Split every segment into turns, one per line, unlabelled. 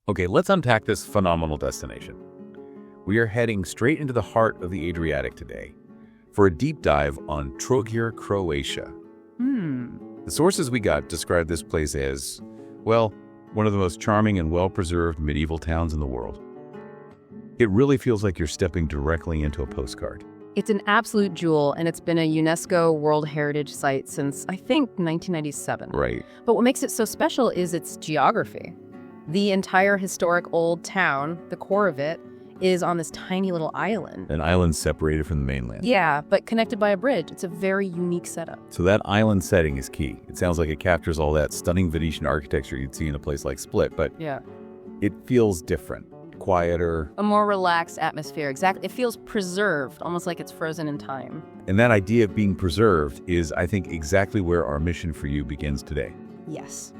Okay, let's unpack this phenomenal destination. We are heading straight into the heart of the Adriatic today for a deep dive on Trogir, Croatia. The sources we got describe this place as, well, one of the most charming and well-preserved medieval towns in the world. It really feels like you're stepping directly into a postcard.
It's an absolute jewel, and it's been a UNESCO World Heritage Site since, I think, 1997.
Right.
But what makes it so special is its geography. The entire historic old town, the core of it, is on this tiny little island.
An island separated from the mainland.
Yeah, but connected by a bridge. It's a very unique setup.
So that island setting is key. It sounds like it captures all that stunning Venetian architecture you'd see in a place like Split, but
Yeah.
it feels different, quieter.
A more relaxed atmosphere, exactly. It feels preserved, almost like it's frozen in time.
And that idea of being preserved is, I think, exactly where our mission for you begins today.
Yes.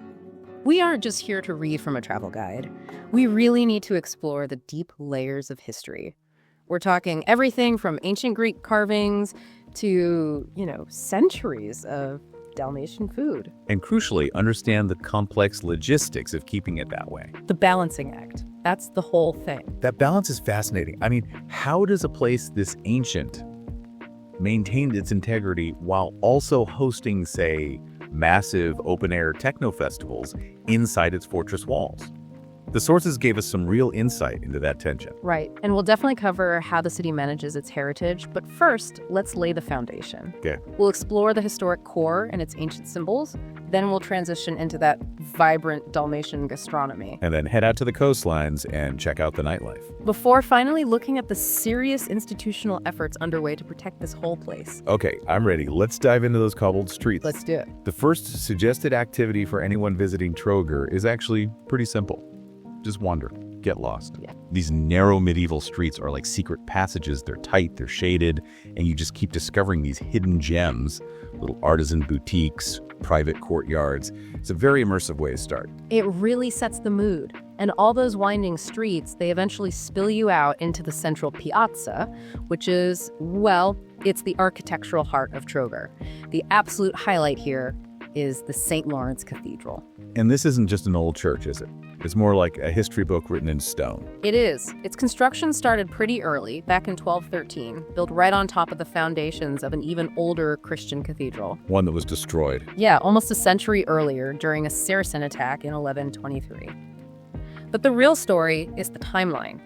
We aren't just here to read from a travel guide. We really need to explore the deep layers of history. We're talking everything from ancient Greek carvings to, centuries of Dalmatian food.
And crucially, understand the complex logistics of keeping it that way.
The balancing act. That's the whole thing.
That balance is fascinating. I mean, how does a place this ancient maintain its integrity while also hosting, say, massive open-air techno festivals inside its fortress walls? The sources gave us some real insight into that tension.
Right, and we'll definitely cover how the city manages its heritage, but first, let's lay the foundation.
Okay.
We'll explore the historic core and its ancient symbols, then we'll transition into that vibrant Dalmatian gastronomy.
And then head out to the coastlines and check out the nightlife.
Before finally looking at the serious institutional efforts underway to protect this whole place.
Okay, I'm ready. Let's dive into those cobbled streets.
Let's do it.
The first suggested activity for anyone visiting Trogir is actually pretty simple. Just wander, get lost.
Yeah.
These narrow medieval streets are like secret passages. They're tight, they're shaded, and you just keep discovering these hidden gems, little artisan boutiques, private courtyards. It's a very immersive way to start.
It really sets the mood. And all those winding streets, they eventually spill you out into the central piazza, which is, well, it's the architectural heart of Trogir. The absolute highlight here is the St. Lawrence Cathedral.
And this isn't just an old church, is it? It's more like a history book written in stone.
It is. Its construction started pretty early, back in 1213, built right on top of the foundations of an even older Christian cathedral.
One that was destroyed.
Yeah, almost a century earlier during a Saracen attack in 1123. But the real story is the timeline.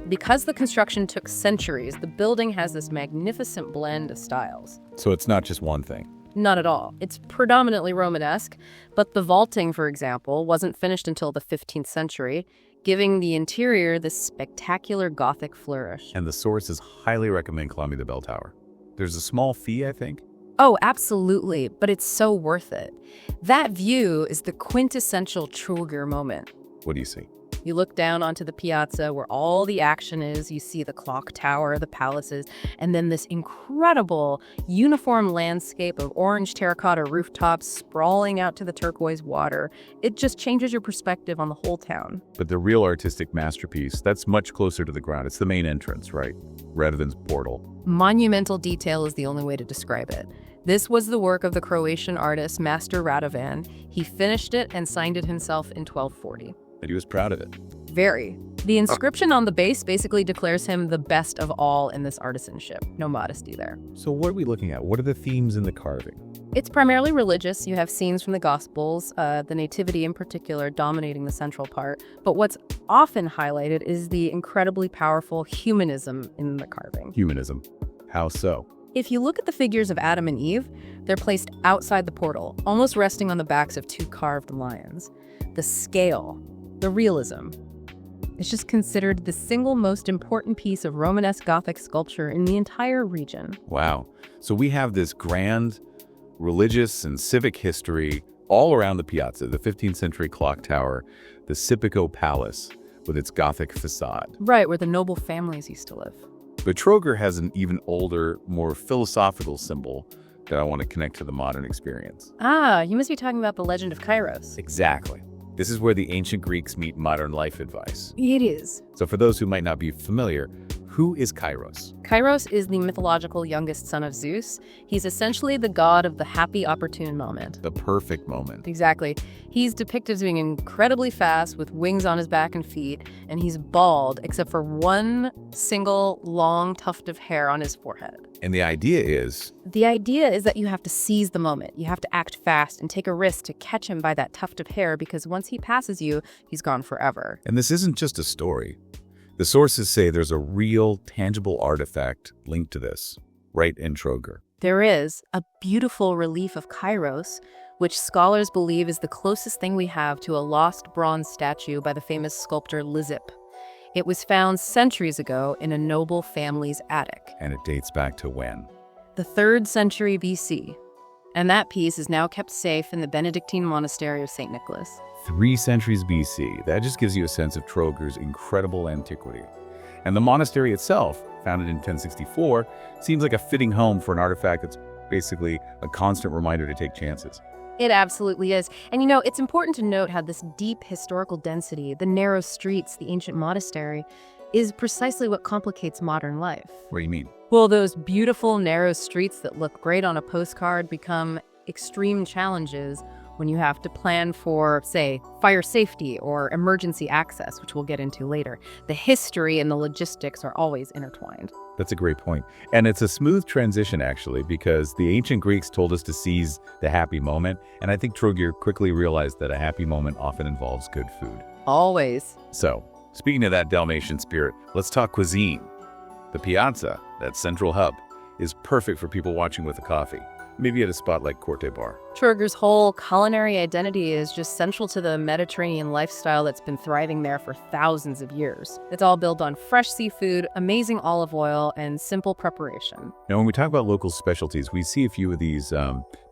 Because the construction took centuries, the building has this magnificent blend of styles.
So it's not just one thing.
Not at all. It's predominantly Romanesque, but the vaulting, for example, wasn't finished until the 15th century, giving the interior this spectacular Gothic flourish.
And the sources highly recommend climbing the bell tower. There's a small fee, I think.
Oh, absolutely, but it's so worth it. That view is the quintessential Trogir moment.
What do you see?
You look down onto the piazza where all the action is. You see the clock tower, the palaces, and then this incredible uniform landscape of orange terracotta rooftops sprawling out to the turquoise water. It just changes your perspective on the whole town.
But the real artistic masterpiece, that's much closer to the ground. It's the main entrance, right? Rather than portal.
Monumental detail is the only way to describe it. This was the work of the Croatian artist Master Radovan. He finished it and signed it himself in 1240.
And he was proud of it.
Very. The inscription on the base basically declares him the best of all in this artisanship. No modesty there.
So what are we looking at? What are the themes in the carving?
It's primarily religious. You have scenes from the Gospels, the Nativity in particular dominating the central part. But what's often highlighted is the incredibly powerful humanism in the carving.
Humanism. How so?
If you look at the figures of Adam and Eve, they're placed outside the portal, almost resting on the backs of two carved lions. The scale, the realism. It's just considered the single most important piece of Romanesque Gothic sculpture in the entire region.
Wow. So we have this grand religious and civic history all around the piazza, the 15th century clock tower, the Cipico Palace with its Gothic facade.
Right, where the noble families used to live.
But Trogir has an even older, more philosophical symbol that I want to connect to the modern experience.
Ah, you must be talking about the legend of Kairos.
Exactly. This is where the ancient Greeks meet modern life advice.
It is.
So for those who might not be familiar, who is Kairos?
Kairos is the mythological youngest son of Zeus. He's essentially the god of the happy, opportune moment.
The perfect moment.
Exactly. He's depicted as being incredibly fast with wings on his back and feet, and he's bald except for one single long tuft of hair on his forehead.
And the idea is?
The idea is that you have to seize the moment. You have to act fast and take a risk to catch him by that tuft of hair, because once he passes you, he's gone forever.
And this isn't just a story. The sources say there's a real, tangible artifact linked to this, right in Trogir.
There is a beautiful relief of Kairos, which scholars believe is the closest thing we have to a lost bronze statue by the famous sculptor Lizip. It was found centuries ago in a noble family's attic.
And it dates back to when?
The 3rd century BC. And that piece is now kept safe in the Benedictine monastery of St. Nicholas.
3 centuries BC. That just gives you a sense of Trogir's incredible antiquity. And the monastery itself, founded in 1064, seems like a fitting home for an artifact that's basically a constant reminder to take chances.
It absolutely is. And it's important to note how this deep historical density, the narrow streets, the ancient monastery, is precisely what complicates modern life.
What do you mean?
Well, those beautiful narrow streets that look great on a postcard become extreme challenges when you have to plan for, say, fire safety or emergency access, which we'll get into later. The history and the logistics are always intertwined.
That's a great point. And it's a smooth transition, actually, because the ancient Greeks told us to seize the happy moment. And I think Trogir quickly realized that a happy moment often involves good food.
Always.
So, speaking of that Dalmatian spirit, let's talk cuisine. The piazza, that central hub, is perfect for people watching with a coffee. Maybe at a spot like Corte Bar.
Trogir's whole culinary identity is just central to the Mediterranean lifestyle that's been thriving there for thousands of years. It's all built on fresh seafood, amazing olive oil, and simple preparation.
Now, when we talk about local specialties, we see a few of these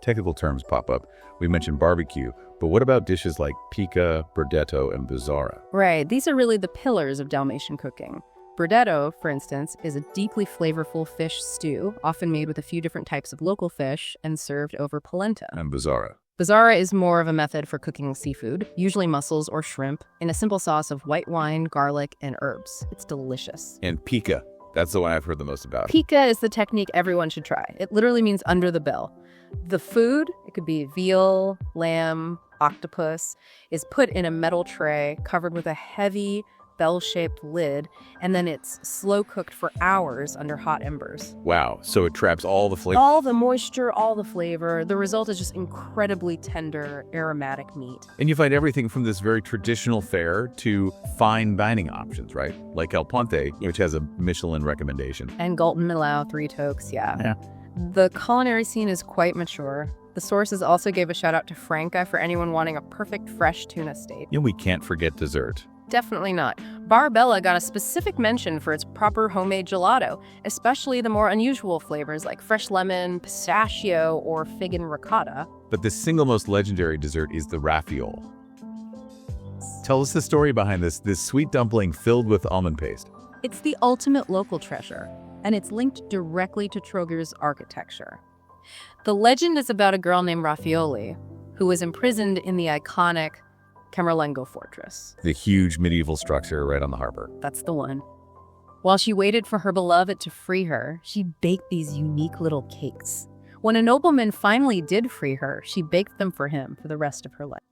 technical terms pop up. We mentioned barbecue, but what about dishes like pica, burdetto, and buzzara?
Right, these are really the pillars of Dalmatian cooking. Burdetto, for instance, is a deeply flavorful fish stew, often made with a few different types of local fish and served over polenta.
And buzzara?
Buzzara is more of a method for cooking seafood, usually mussels or shrimp, in a simple sauce of white wine, garlic, and herbs. It's delicious.
And pica, that's the one I've heard the most about.
Pica is the technique everyone should try. It literally means under the bell. The food, it could be veal, lamb, octopus, is put in a metal tray covered with a heavy, bell-shaped lid, and then it's slow-cooked for hours under hot embers.
Wow, so it traps all the flavor?
All the moisture, all the flavor. The result is just incredibly tender, aromatic meat.
And you find everything from this very traditional fare to fine dining options, right? Like El Ponte, which has a Michelin recommendation.
And Galton Millau, Three Tokes, yeah. The culinary scene is quite mature. The sources also gave a shout-out to Franca for anyone wanting a perfect fresh tuna steak.
And we can't forget dessert.
Definitely not. Barbella got a specific mention for its proper homemade gelato, especially the more unusual flavors like fresh lemon, pistachio, or fig and ricotta.
But the single most legendary dessert is the rafiole. Tell us the story behind this sweet dumpling filled with almond paste.
It's the ultimate local treasure, and it's linked directly to Trogir's architecture. The legend is about a girl named Raffaele, who was imprisoned in the iconic Camerlengo fortress.
The huge medieval structure right on the harbor.
That's the one. While she waited for her beloved to free her, she baked these unique little cakes. When a nobleman finally did free her, she baked them for him for the rest of her life.